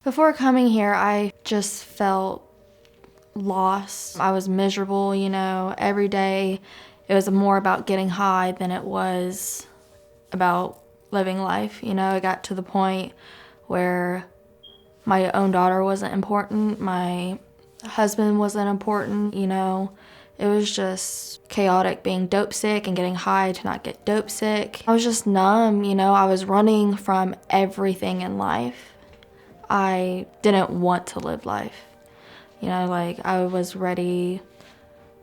Before coming here, I just felt lost. I was miserable, every day. It was more about getting high than it was about living life. It got to the point where my own daughter wasn't important, my husband wasn't important, It was just chaotic being dope sick and getting high to not get dope sick. I was just numb, I was running from everything in life. I didn't want to live life. I was ready.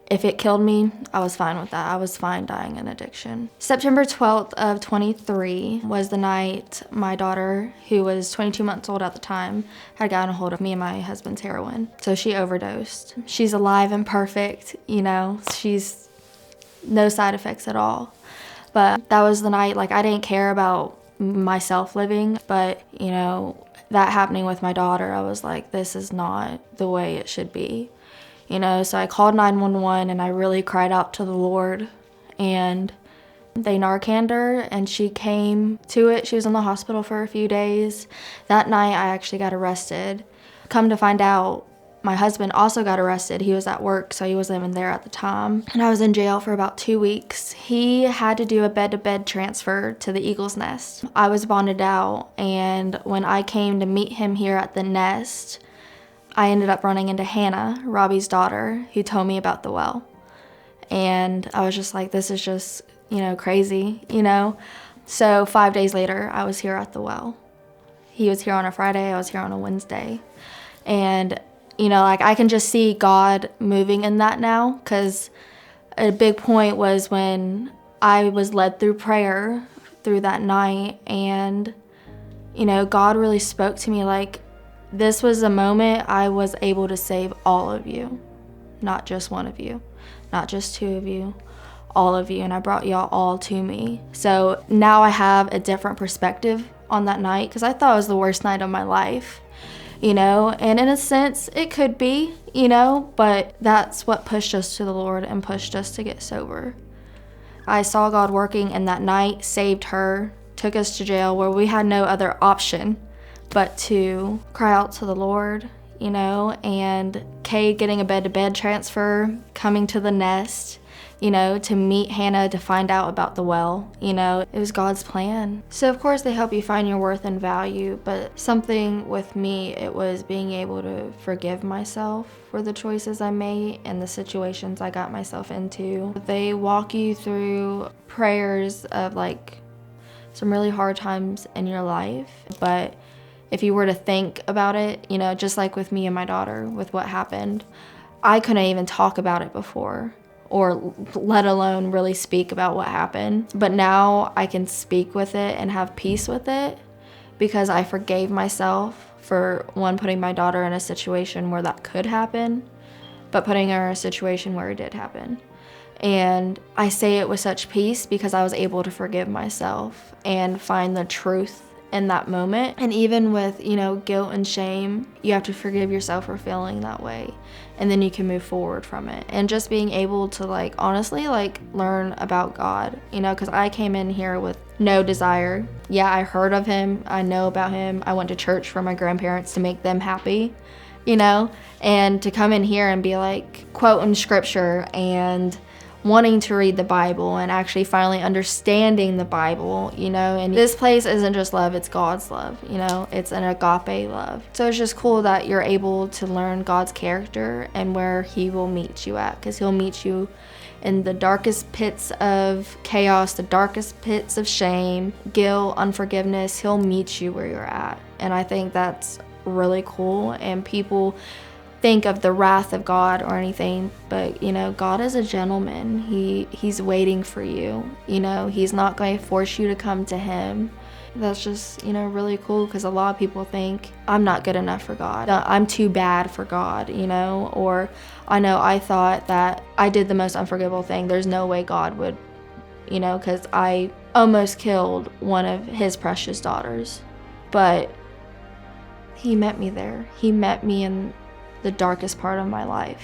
If it killed me, I was fine with that. I was fine dying in addiction. September 12th of 23 was the night my daughter, who was 22 months old at the time, had gotten a hold of me and my husband's heroin. So she overdosed. She's alive and perfect, she's no side effects at all. But that was the night, I didn't care about myself living, but, that happening with my daughter, I was like, this is not the way it should be. So I called 911 and I really cried out to the Lord, and they Narcaned her and she came to it. She was in the hospital for a few days. That night I actually got arrested. Come to find out, my husband also got arrested. He was at work, so he wasn't even there at the time. And I was in jail for about 2 weeks. He had to do a bed-to-bed transfer to the Eagles Nest. I was bonded out, and when I came to meet him here at the Nest, I ended up running into Hannah, Robbie's daughter, who told me about the well. And I was just like, this is just, crazy, So 5 days later, I was here at the well. He was here on a Friday, I was here on a Wednesday. And I can just see God moving in that now, because a big point was when I was led through prayer through that night, and, God really spoke to me this was a moment I was able to save all of you, not just one of you, not just two of you, all of you, and I brought y'all all to me. So now I have a different perspective on that night, because I thought it was the worst night of my life. And in a sense, it could be, but that's what pushed us to the Lord and pushed us to get sober. I saw God working in that night, saved her, took us to jail where we had no other option but to cry out to the Lord, and Kay getting a bed-to-bed transfer, coming to the Nest, to meet Hannah, to find out about the well, it was God's plan. So of course they help you find your worth and value, but something with me, it was being able to forgive myself for the choices I made and the situations I got myself into. They walk you through prayers of some really hard times in your life, but if you were to think about it, just like with me and my daughter, with what happened, I couldn't even talk about it before, or let alone really speak about what happened. But now I can speak with it and have peace with it, because I forgave myself for, one, putting my daughter in a situation where that could happen, but putting her in a situation where it did happen. And I say it with such peace because I was able to forgive myself and find the truth in that moment. And even with, guilt and shame, you have to forgive yourself for feeling that way, and then you can move forward from it. And just being able to honestly learn about God, because I came in here with no desire. Yeah, I heard of him, I know about him, I went to church for my grandparents to make them happy, and to come in here and be quoting scripture and wanting to read the Bible and actually finally understanding the Bible, and this place isn't just love, it's God's love, it's an agape love. So it's just cool that you're able to learn God's character and where he will meet you at, because he'll meet you in the darkest pits of chaos, the darkest pits of shame, guilt, unforgiveness. He'll meet you where you're at. And I think that's really cool, and people think of the wrath of God or anything, but God is a gentleman. He's waiting for you. He's not going to force you to come to him. That's just really cool, because a lot of people think I'm not good enough for God, I'm too bad for God, or I thought that I did the most unforgivable thing. There's no way God would, because I almost killed one of his precious daughters, but he met me there. He met me in the darkest part of my life.